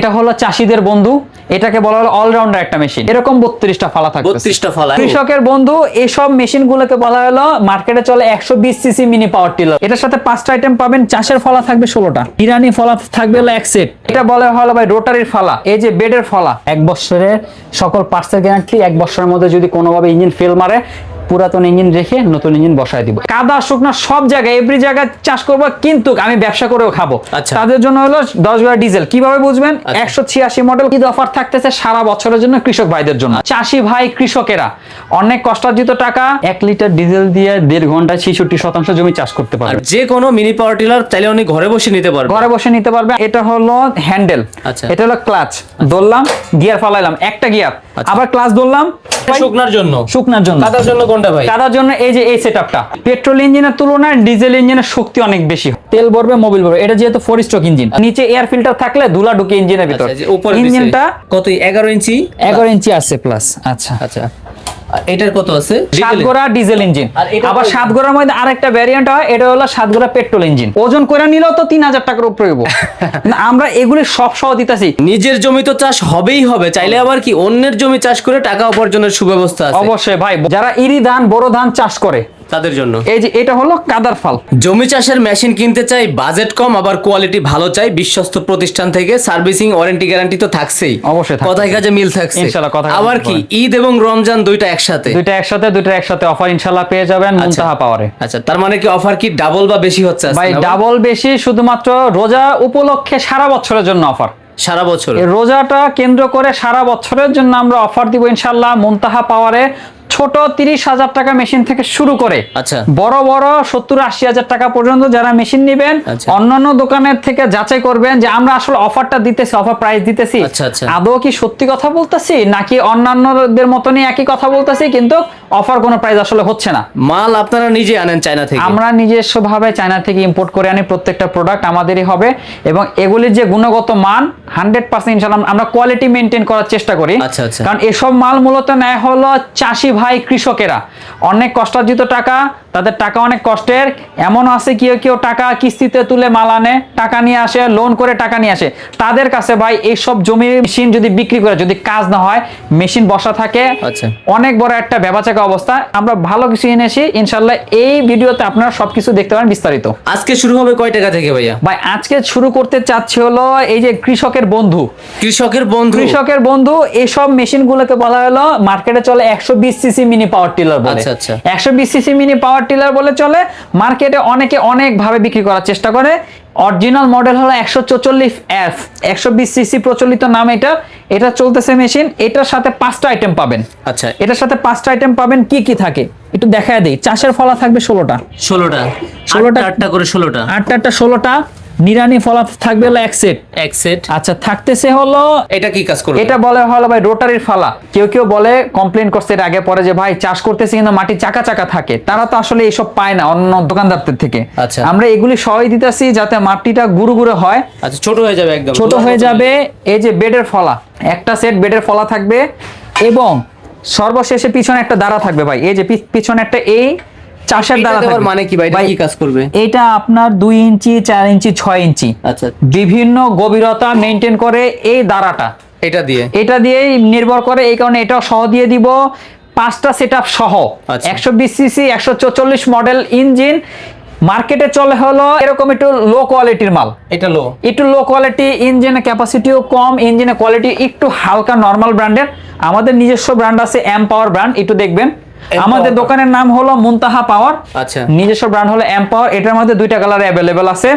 এটা হলো চাষীদের বন্ধু, এটাকে বলা হলো অলরাউন্ডার একটা মেশিন। এরকম 32টা ফালা থাকবে। 32টা ফালা। কৃষকের বন্ধু এইসব মেশিন গুলোকে বলা হলো মার্কেটে চলে 120 সিসি মিনি পাওয়ার টিলার। এটার সাথে 5টা আইটেম পাবেন। চাষের ফলা থাকবে 16টা, ইরানি ফলা থাকবে হলো এক সেট। এটা বলা হলো ভাই রোটারির ফলা। এই যে বেডের ফলা, 1 বছরের সকল পার্টসের গ্যারান্টি। 1 বছরের মধ্যে যদি কোনোভাবে ইঞ্জিন ফেল মারে, পুরাতন ইঞ্জিন রেখে নতুন ইঞ্জিন বসায় দিব। কাদা শুকনা সব জায়গায় এভরি জায়গায় চাষ করবো, কিন্তু আমি ব্যবসা করেও খাবো। তাদের জন্য হলো 10 গাড়ি ডিজেল। কিভাবে বুঝবেন? 186 মডেল ঈদ অফার থাকতেছে সারা বছরের জন্য কৃষক ভাইদের জন্য। চাষি ভাই কৃষকেরা অনেক কষ্টার্জিত টাকা 1 লিটার ডিজেল দিয়ে 1.5 ঘন্টায় 66% জমি চাষ করতে পারবে। যে কোনো মিনি পাওয়ার টিলার চাইলে উনি ঘরে বসে নিতে পারবে। ঘরে বসে নিতে পারবে। এটা হলো হ্যান্ডেল, এটা হলো ক্লাচ। ধরলাম, গিয়ার ফালাইলাম, একটা গিয়ার, আবার ক্লাচ ধরলাম। শুকনার জন্য, শুকনার জন্য। কাদার জন্য কোনটা ভাই? কাদার জন্য এই যে এই সেটআপটা। পেট্রোল ইঞ্জিনের তুলনায় ডিজেল ইঞ্জিনের শক্তি অনেক বেশি। তেল ভরবে, মোবিল ভরবে। এটা যেহেতু 4 স্ট্রোক ইঞ্জিন, নিচে এয়ার ফিল্টার থাকলে ধুলা ঢুকে ইঞ্জিনের ভিতর। ইঞ্জিনটা কত? 11 ইঞ্চি। 11 ইঞ্চি আছে প্লাস। আচ্ছা আচ্ছা, এটার কত আছে? 7 গোড়া ডিজেল ইঞ্জিন। আবার 7 গোড়ার মধ্যে আরেকটা ভ্যারিয়েন্ট হয়, এটা হলো 7 গোড়া পেট্রোল ইঞ্জিন। ওজন করে নিলেও তো 3000 টাকার উপরে হইব। আমরা এগুলি সব সহ দিতেছি। নিজের জমি তো চাষ হবেই হবে, চাইলে আবার কি অন্যের জমি চাষ করে টাকা উপার্জনের সুব্যবস্থা আছে। অবশ্যই ভাই, যারা ইরি ধান বড় ধান চাষ করে তাদের জন্য এই যে এটা হলো কাদার ফাল। জমি চাষের মেশিন কিনতে চাই, বাজেট কম, আবার কোয়ালিটি ভালো চাই, বিশ্বস্ত প্রতিষ্ঠান থেকে সার্ভিসিং ওয়ারেন্টি গ্যারান্টি তো থাকছেই। অবশ্যই থাকছে। কথায় কাজে মিল থাকছে ইনশাআল্লাহ। কথা আবার কি ঈদ এবং রমজান দুইটা একসাথে? দুইটা একসাথে অফার ইনশাআল্লাহ পেয়ে যাবেন মুনতাহা পাওয়ারে। আচ্ছা, তার মানে কি অফার কি ডাবল বা বেশি হচ্ছে? ভাই ডাবল বেশি, শুধুমাত্র রোজা উপলক্ষে সারা বছরের জন্য অফার। সারা বছর এই রোজাটা কেন্দ্র করে সারা বছরের জন্য আমরা অফার দিব ইনশাআল্লাহ মুনতাহা পাওয়ারে। ছোট 30,000 টাকা মেশিন থেকে শুরু করে আচ্ছা বড় বড় 70-80 হাজার টাকা পর্যন্ত যারা মেশিন নেবেন, অন্যান্য দোকানের থেকে যাচাই করবেন যে আমরা আসলে অফারটা দিতেছি, অফার প্রাইস দিতেছি, আদৌ কি সত্যি কথা বলতেছি নাকি অন্যান্যদের মতনই একই কথা বলতেছি, কিন্তু অফার কোনো প্রাইস আসলে হচ্ছে না। মাল আপনারা নিজে আনেন চায়না থেকে? আমরা নিজস্ব ভাবে চায়না থেকে ইম্পোর্ট করে আনি। প্রত্যেকটা প্রোডাক্ট আমাদেরই হবে এবং এগুলির যে গুণগত মান 100% ইনশাআল্লাহ আমরা কোয়ালিটি মেইনটেইন করার চেষ্টা করি। কারণ এসব মাল মূলত নেয় হলো চাষি ভাই কৃষকেরা। অনেক কষ্টার্জিত টাকা, তাদের টাকা অনেক কষ্টের। এমন আছে কেউ টাকা কিস্তিতে তুলে মাল আনে, টাকা নিয়ে আসে, লোন করে টাকা নিয়ে আসে। তাদের কাছে ভাই এইসব জমির মেশিন যদি বিক্রি করে, যদি কাজ না হয়, মেশিন বসা থাকে, অনেক বড় একটা বেবাচাকা অবস্থা। আমরা ভালো কিছু এনেছি ইনশাআল্লাহ। এই ভিডিওতে আপনারা সবকিছু দেখতে পারেন বিস্তারিত। আজকে শুরু হবে কয় টাকা থেকে ভাইয়া? ভাই আজকে শুরু করতে চাচ্ছি হলো এই যে কৃষকের বন্ধু। কৃষকের বন্ধু এইসব মেশিন গুলোকে বলা হলো মার্কেটে চলে 120 সিসি মিনি পাওয়ার টিলার বলে। 120 সিসি মিনি পাওয়ার টিলার বলে চলে। মার্কেটে অনেকে অনেক ভাবে বিক্রি করার চেষ্টা করে। অরিজিনাল মডেল হলো 144F, 120 সিসি প্রচলিত নাম এটা। এটা চলতেছে মেশিন। এটার সাথে 5টা আইটেম পাবেন। আচ্ছা, এটার সাথে 5টা আইটেম পাবেন। কি কি থাকে একটু দেখায় দেই। চাষের ফলা থাকবে 16টা, 8টা করে 16টা, 8টা 16টা। নিরানি ফলা থাকবে হলো এক সেট। আচ্ছা, থাকতেছে হলো এটা কি কাজ করবে? এটা বলে হলো ভাই রোটারির ফালা। কেউ বলে কমপ্লেইন করছে এর আগে পরে যে ভাই চাষ করতেছি কিন্তু মাটি চাকা চাকা থাকে। তারা তো আসলে এইসব পায় না অন্য দোকানদারদের থেকে। আমরা এগুলি সহায় দিতেছি যাতে মাটিটা গুঁড়ো হয়। আচ্ছা, ছোট হয়ে যাবে, একদম ছোট হয়ে যাবে। এই যে বেডের ফলা, একটা সেট বেডের ফলা থাকবে এবং সর্বশেষে পিছনে একটা দাঁড়া থাকবে ভাই। এই যে পিছনে একটা এই চাষের দাঁড়া থাকবে। মানে কি ভাই, এটা কি কাজ করবে? এটা আপনার 2 ইঞ্চি, 4 ইঞ্চি, 6 ইঞ্চি আচ্ছা বিভিন্ন গভীরতা মেইনটেইন করে এই দাঁড়াটা। এটা দিয়ে নির্ভর করে, এই কারণে এটাও সহ দিয়ে দিব। 5টা সেটআপ সহ 120 সিসি 144 মডেল ইঞ্জিন। মার্কেটে চলে হলো এরকম একটু লো কোয়ালিটির মাল। এটা একটু লো কোয়ালিটি, ইঞ্জিনের ক্যাপাসিটিও কম, ইঞ্জিনের কোয়ালিটি একটু হালকা নরমাল ব্র্যান্ডের। আমাদের নিজস্ব ব্র্যান্ড আছে এমপাওয়ার ব্র্যান্ড, একটু দেখবেন। আমাদের দোকানের নাম হলো মুনতাহা পাওয়ার। আচ্ছা, নিজস্ব ব্র্যান্ড হলো এমপাওয়ার। এটার মধ্যে 2টা কালার অ্যাভেলেবেল আছে,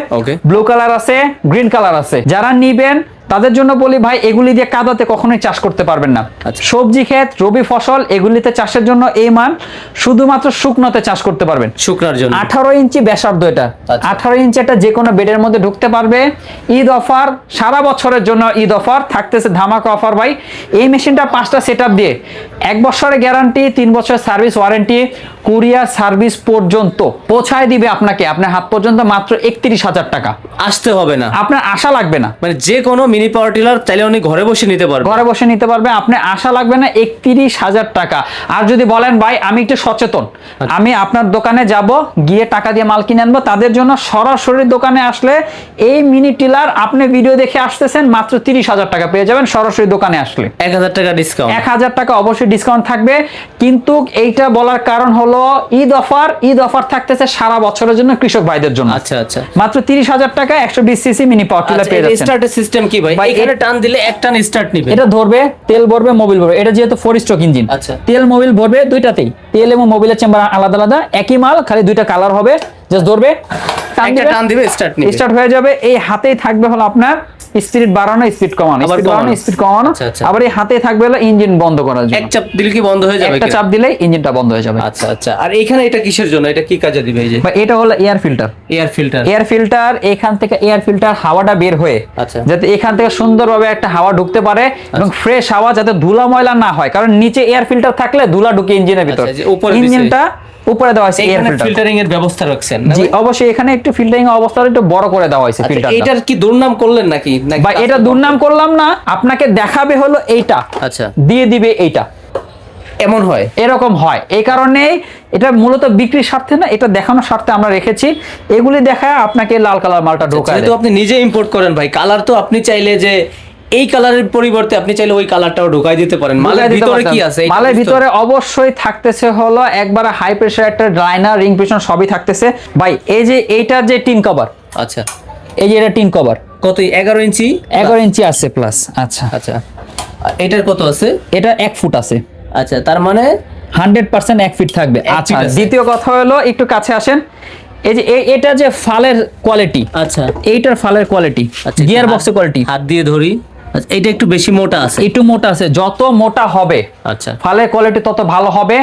ব্লু কালার আছে, গ্রিন কালার আছে। যারা নিবেন তাদের জন্য বলি ভাই এগুলি দিয়ে কাদাতে কখনোই চাষ করতে পারবেন না। সবজি ক্ষেত, রবি ফসল এগুলিতে চাষের জন্য এই মান। শুধুমাত্র শুকনোতে চাষ করতে পারবেন, শুকনার জন্য। 18 ইঞ্চি ব্যাসার্ধ এটা। 18 ইঞ্চি এটা যে কোনো বেডের মধ্যে ঢুকতে পারবে। ঈদ অফার, সারা বছরের জন্য ঈদ অফার থাকতেছে, ধামাকা অফার ভাই। এই মেশিনটা 5টা সেটআপ দিয়ে 1 বছরের গ্যারান্টি, 3 বছরের সার্ভিস ওয়ারেন্টি, কুরিয়ার সার্ভিস পর্যন্ত পৌঁছায় দিবে আপনাকে আপনার হাত পর্যন্ত মাত্র 31,000 টাকা। আসতে হবে না, আপনার আশা লাগবে না। মানে যে কোনো মিনি পাওয়ার টিলার চাইলে উনি ঘরে বসে নিতে পারবে। ঘরে বসে নিতে পারবে, আপনি আশা লাগবে না 31,000 টাকা। আর যদি বলেন ভাই আমি একটু সচেতন, আমি আপনার দোকানে যাব, গিয়ে টাকা দিয়ে মাল কিনে আনবো, তাদের জন্য সরাসরি দোকানে আসলে এই মিনি টিলার আপনি ভিডিও দেখে আসতেছেন মাত্র 30,000 টাকা পেয়ে যাবেন সরাসরি দোকানে আসলে। 1,000 টাকা ডিসকাউন্ট, 1,000 টাকা অবশ্যই ডিসকাউন্ট থাকবে। কিন্তু এইটা বলার কারণ হলো ঈদ অফার থাকতেছে সারা বছরের জন্য কৃষক ভাইদের জন্য। আচ্ছা আচ্ছা, মাত্র 30,000 টাকা 120 সিসি মিনি পাওয়ার টিলার পেয়ে যাচ্ছেন। স্টার্টের সিস্টেম কি ভাই? এখানে টান দিলে এক টান স্টার্ট নিবে, এটা ধরবে, তেল ভরবে, মোবিল ভরবে। এটা যেহেতু 4 স্ট্রোক ইঞ্জিন, আচ্ছা। তেল মোবিল ভরবে দুইটাতেই, তেল এবং মোবিলের চেম্বার আলাদা আলাদা, একই মাল, খালি দুইটা কালার হবে। জাস্ট ধরবে, একটা টান দিবে, স্টার্ট নিবে, স্টার্ট হয়ে যাবে। এই হাতেই থাকবে হলো আপনার স্পিড বাড়ানো, স্পিড কমানো, স্পিড বাড়ানো, স্পিড কমানো। আচ্ছা, আচ্ছা। আবার এই হাতে থাকবে হলো ইঞ্জিন বন্ধ করার জন্য। এক চাপ দিলে কি বন্ধ হয়ে যাবে? একটা চাপ দিলেই ইঞ্জিনটা বন্ধ হয়ে যাবে। আচ্ছা আচ্ছা। আর এখানে এটা কিসের জন্য, এটা কি কাজে দিবে? এই যে বা এটা হলো air filter. Air filter, air filter, এখান থেকে এয়ার ফিল্টার হাওয়াটা বের হয়ে আচ্ছা, যাতে এখান থেকে সুন্দরভাবে একটা হাওয়া ঢুকতে পারে এবং ফ্রেশ হাওয়া, যাতে ধুলা ময়লা না হয়। কারণ নিচে এয়ার ফিল্টার থাকলে ধুলা ঢুকে ইঞ্জিনের ভিতর। আচ্ছা, যে উপরে ইঞ্জিনটা উপরে দেওয়া হয়েছে এয়ার এখানে ফিল্টার। ফিল্টারিং এর ব্যবস্থা রাখছেন না? জি অবশ্যই, এখানে একটু ফিল্টারিং অবস্থাটা একটু বড় করে দেওয়া হয়েছে ফিল্টারটা। এটার কি দুর্নাম করলেন নাকি? বা এটা দুর্নাম করলাম না, আপনাকে দেখাবে হলো এইটা, আচ্ছা, দিয়ে দিবে এইটা, এমন হয়, এরকম হয়। এই কারণেই এটা মূলত বিক্রির স্বার্থে না, এটা দেখানোর স্বার্থে আমরা রেখেছি। এগুলি দেখায় আপনাকে লাল কালার মালটা ঢোকায় যেহেতু আপনি নিজে ইম্পোর্ট করেন ভাই, কালার তো আপনি চাইলে যে এই কালারের পরিবর্তে আপনি চাইলে ওই কালারটাও ঢোকাই দিতে পারেন। মালের ভিতরে কি আছে? মালের ভিতরে অবশ্যই থাকতেছে হলো একবার হাই প্রেসার একটা লাইনার, রিং পিছন সবই থাকতেছে ভাই। এই যে এইটার যে টিন কভার, আচ্ছা, এই যে এটা টিন কভার কত? 11 ইঞ্চি, 11 ইঞ্চি আছে প্লাস। আচ্ছা আচ্ছা। আর এটার কত আছে? এটা 1 ফুট আছে। আচ্ছা, তার মানে 100% 1 ফিট থাকবে। আচ্ছা, feet আছে। দ্বিতীয় কথা হলো একটু কাছে আসেন। এই যে এটা যে ফালের কোয়ালিটি, আচ্ছা, এইটার ফালের কোয়ালিটি, আচ্ছা, গিয়ার বক্সের কোয়ালিটি, হাত দিয়ে ধরি। আচ্ছা, এটা একটু বেশি মোটা আছে, একটু মোটা আছে। যত মোটা হবে আচ্ছা, ফালের কোয়ালিটি তত ভালো হবে,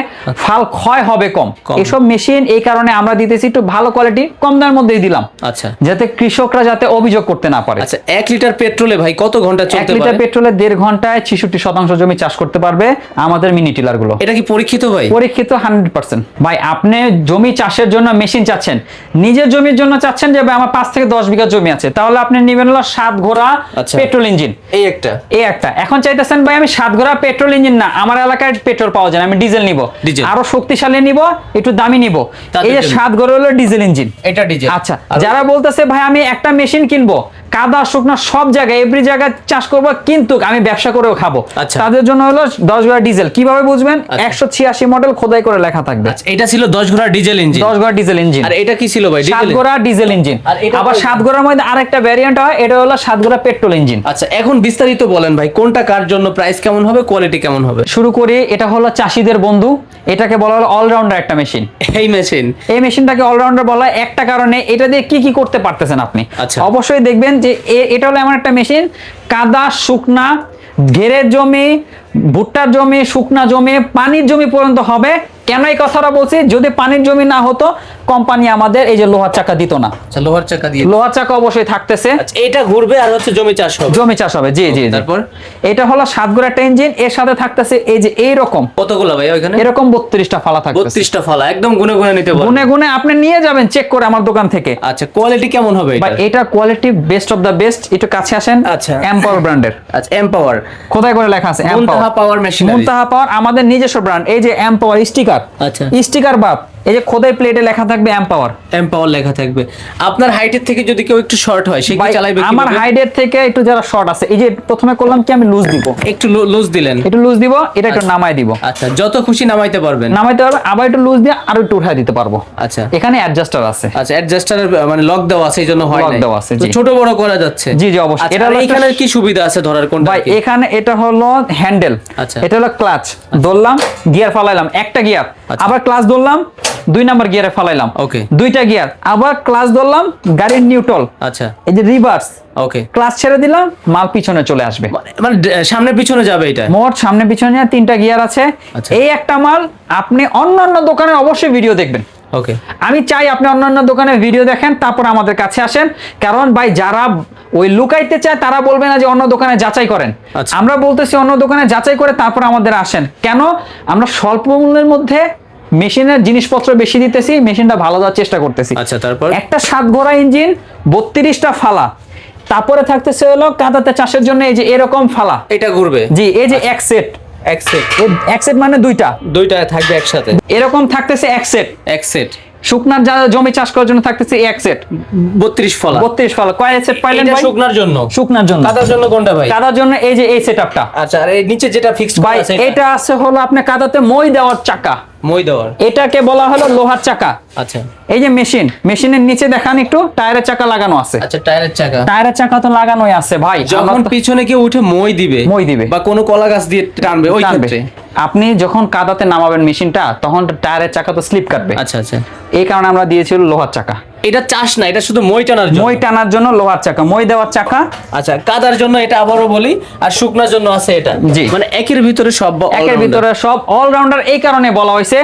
ফাল ক্ষয় হবে কম। এসব মেশিন এই কারণে আমরা দিতেছি একটু ভালো কোয়ালিটি, কম দামের মধ্যেই দিলাম, আচ্ছা, যাতে কৃষকরা যাতে অভিযোগ করতে না পারে। আচ্ছা। 1 লিটার পেট্রোলে ভাই কত ঘন্টা 1 চলতে লিটার পারে? পেট্রোলে 1.5 ঘন্টায় 66% জমি চাষ করতে পারবে আমাদের মিনি টিলার গুলো। এটা কি পরীক্ষিত ভাই? পরীক্ষিত 100%। ভাই আপনি জমি চাষের জন্য মেশিন চাচ্ছেন, নিজের জমির জন্য চাচ্ছেন যে ভাই আমার 5 থেকে 10 বিঘা জমি আছে, তাহলে আপনি নেবেন হলো 7 ঘোড়া আচ্ছা। Petrol engine. এই একটা, এই একটা। এখন চাইতেছেন ভাই আমি 7 ঘোড়া পেট্রোল ইঞ্জিন না, আমার এলাকায় পেট্রোল পাওয়া যায় না, আমি ডিজেল নিব, ডিজেল। আরো শক্তিশালী নিব, একটু দামি নিব। তাদের এই যে জন্য। 7 ঘোড়া হলো ডিজেল ইঞ্জিন। এটা ডিজেল। আচ্ছা, যারা বলতেছে ভাই আমি একটা মেশিন কিনবো, কাদা শুকনা সব জায়গায় এভরি জায়গায় চাষ করবো, কিন্তু আমি ব্যবসা করেও খাবো, আচ্ছা। তাদের জন্য হলো 10 ঘোড়া ডিজেল। কিভাবে বুঝবেন? আচ্ছা। 186 মডেল খোদাই করে লেখা থাকবে। আচ্ছা, এটা ছিল 10 ঘোড়া ডিজেল ইঞ্জিন। 10 ঘোড়া ডিজেল ইঞ্জিন। আর এটা কি ছিল ভাই? 7 ঘোড়া ডিজেল ইঞ্জিন। আর এটা আবার 7 ঘোড়ার মধ্যে আরেকটা ভ্যারিয়েন্ট হয়, এটা হলো 7 ঘোড়া পেট্রোল ইঞ্জিন। আচ্ছা, এখন বিস্তারিত বলেন ভাই, কোনটা কার জন্য, প্রাইস কেমন হবে, কোয়ালিটি কেমন হবে? শুরু করি। এটা হলো চাষীদের বন্ধু, এটাকে বলা হলো অলরাউন্ডার একটা মেশিন। এই মেশিন, এই মেশিনটাকে অলরাউন্ডার বলা হয় একটা কারণে, এটা দিয়ে কি কি করতে পারতেছেন আপনি। আচ্ছা। অবশ্যই দেখবেন যে এটা হলো এমন একটা মেশিন, কাদা শুকনা, ঘেরের জমি, ভুট্টার জমি, শুকনা জমি, পানির জমি পর্যন্ত হবে। কেন এই কথাটা বলছি? যদি পানির জমি না হতো, কোম্পানি আমাদের এই যে লোহার চাকা দিত না। আচ্ছা, লোহার চাকা দিয়ে। লোহার চাকা অবশ্যই থাকতেছে। আচ্ছা, এটা ঘুরবে আর হচ্ছে জমি চাষ হবে। জমি চাষ হবে, জি জি জি। তারপর এটা হলো 7 ঘোড়া একটা ইঞ্জিন, এর সাথে থাকতেছে এই যে এইরকম কতগুলো ভাই ওইখানে? এরকম 32টা ফালা থাকতেছে। 32টা ফালা, একদম গুনে গুনে নিতে পারবেন। গুনে গুনে আপনি নিয়ে যাবেন চেক করে আমার দোকান থেকে। আচ্ছা, কোয়ালিটি কেমন হবে বা এটা? এটা quality best of the best. একটু কাছে আসেন। আচ্ছা। এমপাওয়ার ব্র্যান্ডের, আচ্ছা, এমপাওয়ার, খোদাই করে লেখা আছে মুনতাহা পাওয়ার মেশিন। মুনতাহা পাওয়ার আমাদের নিজস্ব ব্র্যান্ড। এই যে এমপাওয়ার স্টিকার, আচ্ছা, স্টিকার বাপ, এই যে খোদাই প্লেটে লেখা থাকবে এমপাওয়ার। এমপাওয়ার লেখা থাকবে। আপনার হাইটের থেকে যদি কেউ একটু শর্ট হয়, সে কি চালাবে? আমার হাইডের থেকে একটু যারা শর্ট আছে, এই যে প্রথমে করলাম কি আমি লুজ দিব, একটু লুজ দিলেন, একটু লুজ দিব, এটা একটু নামাই দিব। আচ্ছা, যত খুশি নামাইতে পারবেন। নামাইতে পারবে, আবার একটু লুজ দিয়ে আরো একটু উঠাই দিতে পারবো। আচ্ছা, এখানে অ্যাডজাস্টার আছে। আচ্ছা, অ্যাডজাস্টারের মানে লক দেওয়া আছে, এইজন্য হয় লক নাই। দেওয়া আছে, তো জি। ছোট বড় করা যাচ্ছে। জি জি অবশ্যই। আচ্ছা, এটা আর হলো এখানে কি সুবিধা আছে ধরার কোনটা? ভাই এখানে এটা হলো হ্যান্ডেল, আচ্ছা। এটা হলো ক্লাচ, ধরলাম গিয়ার ফালাইলাম, একটা গিয়ার, আচ্ছা। আবার ক্লাচ ধরলাম 2 নাম্বার গিয়ারে ফালাইলাম, ওকে। 2টা গিয়ার, আবার ক্লাচ ধরলাম, গাড়ির নিউট্রাল, আচ্ছা, এই যে রিভার্স, ওকে। ক্লাচ ছেড়ে দিলাম, মাল পিছনে চলে আসবে। মানে সামনে পিছনে যাবে এটা? মোট সামনে পিছনে 3টা গিয়ার আছে। আচ্ছা। এই একটা মাল আপনি অন্যান্য দোকানে অবশ্যই ভিডিও দেখবেন। ওকে। আমি চাই আপনি অন্যান্য দোকানে ভিডিও দেখেন, তারপর আমাদের কাছে আসেন। কারণ ভাই যারা ওই লুকাইতে চায় তারা বলবে না যে অন্য দোকানে যাচাই করেন। আচ্ছা। আমরা বলতেছি অন্য দোকানে যাচাই করে তারপর আমাদের আসেন। কেন? আমরা স্বল্প মূল্যের মধ্যে মেশিনের জিনিসপত্র বেশি দিতেছি, মেশিনটা ভালো দেওয়ার চেষ্টা করতেছি। আচ্ছা, তারপর? একটা 7 ঘোড়া ইঞ্জিন, 32টা ফালা, তারপরে থাকতেছে হলো কাদাতে চাষের জন্য এই যে এরকম ফালা, এটা ঘুরবে। জি এই যে এক সেট, এক সেট, এক সেট মানে দুইটা থাকবে একসাথে। এরকম থাকতেছে এক সেট। এক সেট শুকনার যারা জমি চাষ করার জন্য থাকতেছে এক সেট 32 ফলা। 32 ফলা। কয় সেট পাইলেন এটা ভাই? শুকনার জন্য। শুকনার জন্য। কাদার জন্য কোনটা ভাই? কাদার জন্য এই যে এই সেটআপটা। আচ্ছা, আর এই নিচে যেটা ফিক্সড করা ভাই আছে এটা আছে হলো আপনি কাদাতে মই দেওয়ার চাকা, মই দেওয়ার। এটাকে বলা হলো লোহার চাকা। আচ্ছা এই যে মেশিনের নিচে দেখান একটু টায়ারের চাকা লাগানো আছে। আচ্ছা, টায়ারের চাকা। টায়ারের চাকা তো লাগানোই আছে ভাই। যখন পিছনে কেউ উঠে মই দিবে বা কোনো কলা গাছ দিয়ে টানবে ওই ক্ষেত্রে আপনি যখন কাদাতে নামাবেন মেশিনটা তখন টায়ারের চাকা তো স্লিপ কাটবে। আচ্ছা আচ্ছা, এই কারণে আমরা দিয়েছিল লোহার চাকা। এটা চাষ না, এটা শুধু মই টানার জন্য। মই টানার জন্য লোহার চাকা, মই দেওয়ার চাকা। আচ্ছা, কাদার জন্য এটা আবারও বলি, আর শুকনার জন্য আছে এটা। জি, মানে একের ভিতরে সব, একের ভিতরে সব অলরাউন্ডার। এই কারণে বলা হয়েছে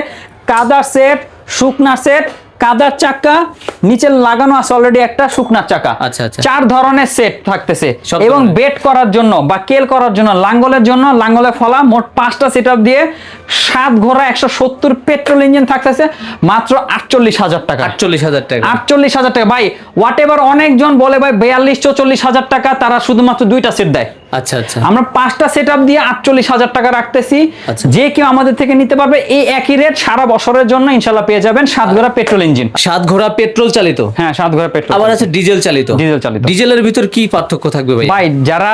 কাদার সেট, শুকনার সেট, কাদার চাকা, নিচে লাগানো আছে অলরেডি একটা শুকনার চাকা। আচ্ছা আচ্ছা, 4 ধরনের সেট থাকতেছে। সব এবং ধরনের। বেড করার জন্য বা কেল করার জন্য, লাঙ্গলের জন্য, লাঙ্গলের ফলা, মোট 5টা সেটআপ দিয়ে 7 ঘোড়া 170 পেট্রোল ইঞ্জিন থাকতেছে মাত্র 48,000 টাকা। 48,000 টাকা। 48,000 টাকা ভাই। হোয়াট এভার, অনেকজন বলে ভাই 42-44,000 টাকা, তারা শুধুমাত্র 2টা সেট দেয়। আচ্ছা আচ্ছা, আমরা 5টা সেটআপ দিয়ে 48,000 টাকা রাখতেছি। আচ্ছা। যে কেউ আমাদের থেকে নিতে পারবে। এই একই রেট সারা বছরের জন্য ইনশাআল্লাহ পেয়ে যাবেন। 7 ঘোড়া পেট্রোল ইঞ্জিন। 7 ঘোড়া পেট্রোল চালিত। হ্যাঁ, 7 ঘোড়া পেট্রোল। আবার আছে ডিজেল চালিত। ডিজেল চালিত। ডিজেলের ভিতর কি পার্থক্য থাকবে ভাই? ভাই যারা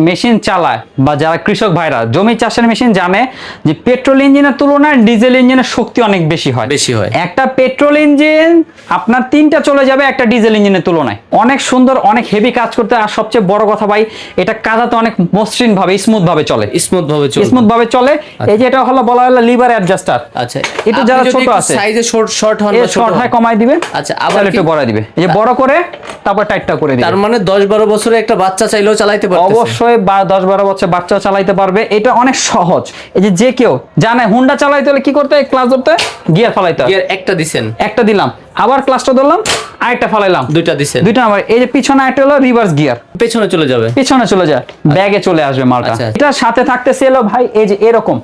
মেশিন চালায় বা যারা কৃষক ভাইরা জমি চাষের মেশিন জানে যে পেট্রোল ইঞ্জিনের তুলনায় ডিজেল ইঞ্জিনের শক্তি অনেক বেশি হয়। বেশি হয়। একটা পেট্রোল ইঞ্জিন আপনার 3টা চলে যাবে একটা ডিজেল ইঞ্জিনের তুলনায়। অনেক সুন্দর, অনেক হেভি কাজ করতে। আর সবচেয়ে বড় কথা ভাই, এটা কাদাতে অনেক মসৃণ ভাবে, স্মুথ ভাবে চলে। স্মুথ ভাবে চলে। স্মুথ ভাবে চলে। এই যে এটা হলো বলা হলো লিভার অ্যাডজাস্টার। আচ্ছা, একটু যারা ছোট আছে সাইজে শর্ট হন বা শর্ট হয় কমাই দিবে। আচ্ছা, আবার একটু বড় দিবে। এই যে বড় করে তারপর টাইটটা করে দিবে। তার মানে 10-12 বছরের একটা বাচ্চা চাইলেও চালাতে পারবে। অবশ্যই 10-12 বছর বাচ্চা চালাতে পারবে। এটা অনেক সহজ। এই যে কেউ জানে হুন্ডা চালাইতে হলে কি করতে হয়, ক্লাচ ধরতে গিয়ার ফালাইতে হয়। গিয়ার একটা দিবেন, একটা দিলাম, আবার ক্লাচটা ধরলাম, আরেকটা ফালাইলাম, 2টা দিবেন, 2টা আবার। এই যে পিছনে একটা হলো রিভার্স গিয়ার, পেছনে চলে যাবে, পিছনে চলে যায়, ব্যাগে চলে আসবে মালটা। আচ্ছা। এটার সাথে থাকতেছে হলো ভাই এই যে এরকম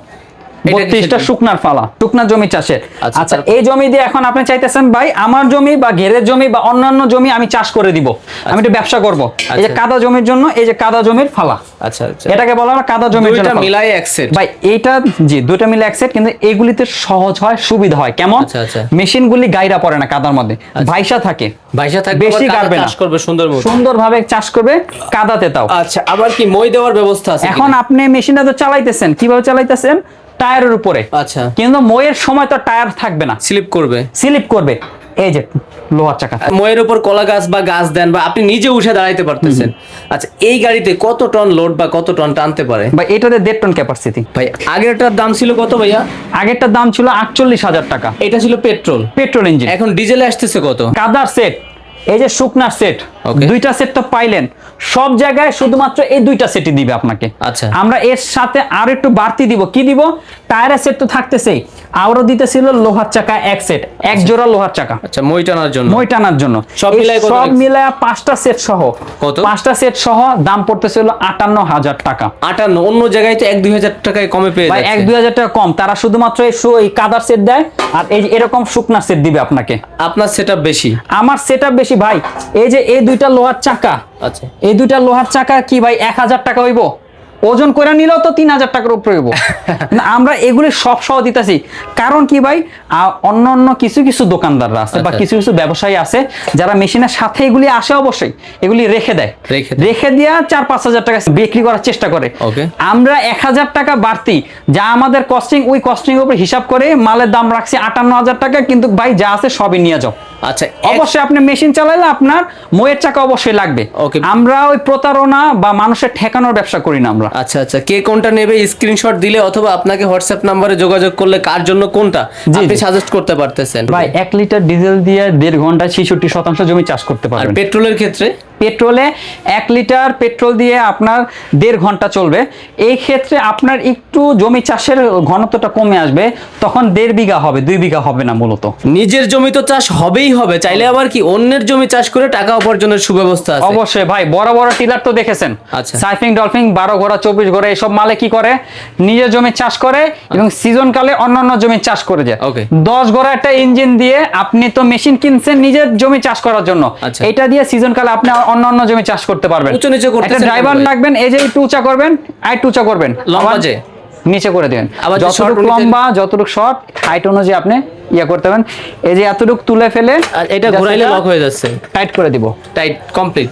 32টা শুকনার ফালা, শুকনার জমি চাষের। আচ্ছা, এই জমি দিয়ে এখন আপনি চাইতেছেন ভাই আমার জমি বা ঘেরের জমি বা অন্যান্য জমি আমি চাষ করে দিব, আমি একটু ব্যবসা করব। এই যে কাদা জমির জন্য এই যে কাদা জমির ফালা। আচ্ছা আচ্ছা, এটাকে বলা হয় কাদা জমির জন্য। দুইটা মিলাই এক সেট ভাই এইটা, জি দুইটা মিলে এক সেট। কিন্তু এগুলিতে সহজ হয়, সুবিধা হয়। কেমন? আচ্ছা আচ্ছা, মেশিনগুলি গাইরা পড়ে না কাদার মধ্যে, ভাইসা থাকে, ভাইসা থাকবে, বেশি গাড়বে না, চাষ করবে সুন্দরভাবে চাষ করবে কাদাতে। তাও আচ্ছা, আবার কি মই দেওয়ার ব্যবস্থা আছে? এখন আপনি মেশিনটা তো চালাইতেছেন, কিভাবে চালাইতেছেন? টায়ারের উপরে। আচ্ছা, কিন্তু মইয়ের সময় তো টায়ার থাকবে না, স্লিপ করবে, স্লিপ করবে। এই যে লোহার চাকা, ময়ের উপর কলা গাছ বা গাছ দেন বা আপনি নিজে উঠে দাঁড়াইতে পারতেছেন। আচ্ছা, এই গাড়িতে কত টন লোড বা কত টন টানতে পারে? ভাই এটাতে 1.5 টন ক্যাপাসিটি। ভাই আগেরটার দাম ছিল কত ভাইয়া? আগেরটার দাম ছিল 48,000 টাকা। এটা ছিল পেট্রোল ইঞ্জিন। এখন ডিজেলে আসতেছে কত? কাদার সেট, এই যে শুকনার সেট, দুইটা সেট তো পাইলেন। সব জায়গায় শুধুমাত্র এই দুইটা সেটই দিবে আপনাকে। আচ্ছা, আমরা এর সাথে আর একটু বাড়তি দিব। কি দিব? টায়ারের সেট তো থাকতেছেই, আরো দিতেছিল লোহার চাকা এক সেট, এক জোড়া লোহার চাকা। আচ্ছা, মই টানার জন্য, মই টানার জন্য। সব মিলায় 5টা সেট সহ কত? 5টা সেট সহ দাম পড়তেছিল 58,000 টাকা। 58? অন্য জায়গায় তো 1-2 হাজার টাকায় কমে পেয়ে যাচ্ছে। 1-2 হাজার টাকা কম। তারা শুধুমাত্র এই কাদার সেট দেয় আর এই এরকম শুকনার সেট দিবে আপনাকে। আপনার সেটআপ বেশি, আমার সেটআপ বেশি ভাই। এই যে এই দুইটা লোহার চাকা, আচ্ছা, এই দুইটা লোহার চাকা কি ভাই 1,000 টাকা হইব? ওজন করে নিলেও তো 3,000 টাকার উপরে হইব। আমরা এগুলি সব সহ দিতেছি। কারণ কি ভাই, অন্য কিছু দোকানদাররা আছে বা কিছু ব্যবসায়ী আছে যারা মেশিনের সাথে এগুলি আসে, অবশ্যই এগুলি রেখে দেয়, রেখে দিয়া 4-5 হাজার টাকা বিক্রি করার চেষ্টা করে। আমরা 1,000 টাকা বাড়তি যা আমাদের কস্টিং, ওই কস্টিং এর উপর হিসাব করে মালের দাম রাখছি 58,000 টাকা। কিন্তু ভাই যা আছে সবই নিয়ে যাও। আচ্ছা, অবশ্যই আপনি মেশিন চালাইলে আপনার মইয়ের চাকা অবশ্যই লাগবে। আমরা ওই প্রতারণা বা মানুষের ঠেকানোর ব্যবসা করি না আমরা। আচ্ছা আচ্ছা, কে কোনটা নেবে স্ক্রিনশট দিলে অথবা আপনাকে হোয়াটসঅ্যাপ নাম্বারে যোগাযোগ করলে কার জন্য কোনটা আপনি সাজেস্ট করতে পারতেছেন। ভাই 1 লিটার ডিজেল দিয়ে 1.5 ঘন্টায় 66% জমি চাষ করতে পারবেন। আর পেট্রোলের ক্ষেত্রে? পেট্রোলে 1 লিটার পেট্রোল দিয়ে আপনার 1.5 ঘন্টা চলবে। এই ক্ষেত্রে আপনার একটু জমি চাষের ঘনত্বটা কমে আসবে, তখন 1.5 বিঘা হবে, 2 বিঘা হবে না। মূলত নিজের জমি তো চাষ হবেই হবে, চাইলে আবার কি অন্যের জমি চাষ করে টাকা উপার্জনের সুব্যবস্থা আছে। অবশ্যই ভাই, বড় বড় টিলার তো দেখেছেন, সাইফিং ডলফিং 12 ঘোড়া 24 ঘোড়া এইসব মালে কি করে, নিজের জমি চাষ করে এবং সিজন কালে অন্যান্য জমি চাষ করে যায়। 10 ঘোড়া একটা ইঞ্জিন দিয়ে আপনি তো মেশিন কিনছেন নিজের জমি চাষ করার জন্য, এটা দিয়ে সিজন কালে আপনি অন্য জমি চাষ করতে পারবেন। উঁচু নিচু করতে একটা ড্রাইভার লাগবেন, এই যে একটু উঁচা করবেন, আর একটু উঁচা করবেন, লম্বা যে নিচে করে দিবেন, আবার যতটুকু লম্বা যতটুকু শর্ট হাইট অনুযায়ী আপনি করতে পারেন। এই যে এতটুকু তুলে ফেলে আর এটা ঘোরাইলে লক হয়ে যাচ্ছে, টাইট করে দিব, টাইট কমপ্লিট।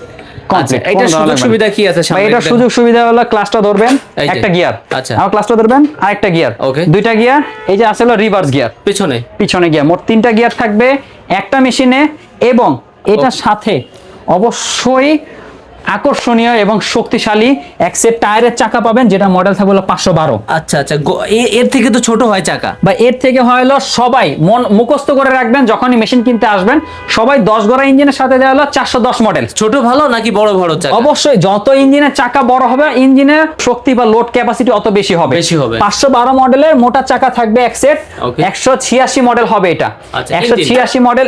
আচ্ছা, Complete, এটা কোনো সুযোগ ধরনের সুবিধা কি আছে সামনে? এটা সুযোগ সুবিধা হলো ক্লাসটা ধরবেন, এই যে। একটা গিয়ার, আচ্ছা। আর ক্লাসটা ধরবেন আরেকটা গিয়ার, Okay. দুইটা গিয়ার, এই যে আছে হলো রিভার্স গিয়ার, পিছনে পিছনে গিয়ার, মোট 3টা গিয়ার থাকবে একটা মেশিনে। এবং এটার সাথে অবশ্যই আকর্ষণীয় এবং শক্তিশালী এক সেট টায়ারের চাকা পাবেন, যেটা মডেল থাকবে হলো 512। আচ্ছা আচ্ছা, এর থেকে তো ছোট হয় চাকা। বা এর থেকে হলো সবাই মুখস্থ করে রাখবেন, যখনই মেশিন কিনতে আসবেন সবাই 10 গড়া ইঞ্জিনের সাথে দেওয়া হলো 410 মডেল। ছোট ভালো নাকি বড় বড় চাকা? অবশ্যই যত ইঞ্জিনের চাকা বড় হবে, ইঞ্জিনের শক্তি বা লোড ক্যাপাসিটি অত বেশি হবে। 512 মডেলের মোটা চাকা থাকবে এক সেট। Okay. 186 মডেল হবে এটা। আচ্ছা, 186 মডেল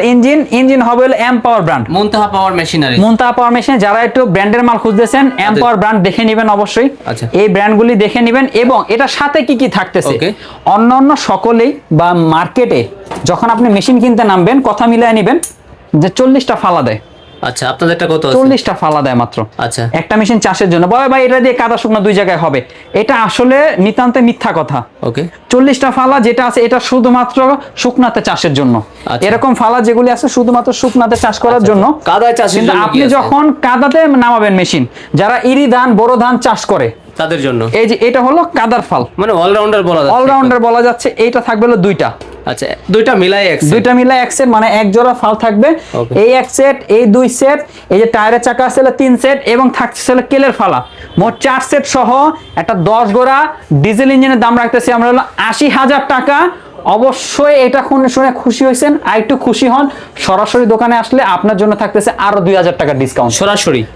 ইঞ্জিন হবে হলো এমপাওয়ার ব্র্যান্ড, মুনতাহা পাওয়ার মেশিনারি। মুনতাহা পাওয়ার মেশিন। যারা একটু ব্র্যান্ডের মাল খুঁজতেছেন, এমপাওয়ার ব্র্যান্ড দেখে নেবেন অবশ্যই। আচ্ছা। এই ব্র্যান্ডগুলি দেখে নেবেন। এবং এটার সাথে কি কি থাকতেছে, Okay. অন্যান্য সকলেই বা মার্কেটে যখন আপনি মেশিন কিনতে নামবেন কথা মিলিয়ে নেবেন যে 40টা ফালা দেয়। আচ্ছা, আপনাদেরটা কত আছে? 40টা ফালা দেয় মাত্র। আচ্ছা। একটা মেশিন চাষের জন্য বলে ভাই এটা দিয়ে কাদা শুকনো 2 জায়গায় হবে, এটা আসলে নিতান্তে মিথ্যা কথা। ওকে। 40টা ফালা যেটা আছে এটা শুধুমাত্র শুকনাতে চাষের জন্য। আচ্ছা। এরকম ফালা যেগুলি আছে শুধুমাত্র শুকনাতে চাষ করার জন্য। কাদায় চাষের কিন্তু জন্য কি আপনি আছে? যখন কাদাতে নামাবেন মেশিন, যারা ইরি ধান বোরো ধান চাষ করে তাদের জন্য এই যে এটা হলো কাদার ফাল, মানে অলরাউন্ডার বলা যাচ্ছে। অলরাউন্ডার বলা যাচ্ছে। এইটা থাকবে হলো 2টা, আচ্ছা, দুইটা মিলাই এক set। দুইটা মিলে এক সেট, মানে এক জোড়া ফাল থাকবে। Okay. এই এক সেট, এই 2 সেট, এই যে টায়ারের চাকা আছে 3 সেট, এবং থাকছে হলো কেলের ফালা, মোট 4 সেট সহ একটা 10 গোড়া ডিজেল ইঞ্জিনের দাম রাখতেছি আমরা হলো 80,000 টাকা। অবশ্যই এটা শুনে খুশি হয়েছেন, আর একটু খুশি হন। সরাসরি দোকানে আসলে আপনার জন্য থাকতেছে আরো 2,000 টাকা ডিসকাউন্ট।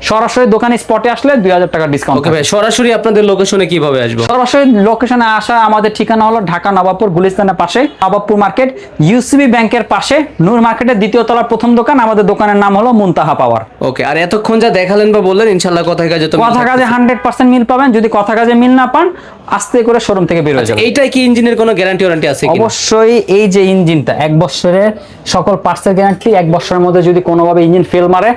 সরাসরি দোকানে স্পটে আসলে 2,000 টাকা ডিসকাউন্ট। ওকে ভাই, সরাসরি আপনাদের লোকেশনে কিভাবে আসবো? সরাসরি লোকেশনে আসা আমাদের ঠিকানা হলো ঢাকা নবাবপুর গুলিস্তানের পাশে, নবাবপুর মার্কেট, ইউসিবি ব্যাংকের পাশে, নূর মার্কেটের 2য় তলার প্রথম দোকান। আমাদের দোকানের নাম হলো মুনতাহা পাওয়ার। ওকে, আর এতক্ষণ যা দেখালেন বা বললেন ইনশাআল্লাহ কথায় কাজে তো কথা কাজে 100% মিল পাবেন। যদি কথা কাজে মিল না পান, আস্তে করে শোরুম থেকে বের হয়ে যাবেন। এইটাই কি ইঞ্জিনের কোনো গ্যারান্টি ওয়ারেন্টি আছে কি? অবশ্যই। এই যে ইঞ্জিনটা 1 বছরের সকল পার্টসের গ্যারান্টি। 1 বছরের মধ্যে যদি কোনোভাবে ইঞ্জিন ফেল মারে,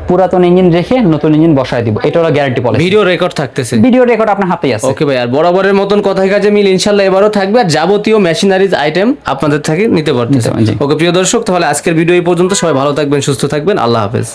পুরাতন ইঞ্জিন রেখে নতুন ইঞ্জিন বসায় দিব, এটা হলো গ্যারান্টি পলিসি। ভিডিও রেকর্ড থাকতেছে? ভিডিও রেকর্ড আপনার হাতেই আছে। ওকে ভাই, আর বরাবরের মতন কথায় কাজে মিল ইনশাআল্লাহ এবারও থাকবে, আর যাবতীয় মেশিনারিজ আইটেম আপনাদের থেকে নিতে পারতেছে। জি। ওকে প্রিয় দর্শক, তাহলে আজকের ভিডিও এই পর্যন্ত। সবাই ভালো থাকবেন, সুস্থ থাকবেন, আল্লাহ হাফেজ।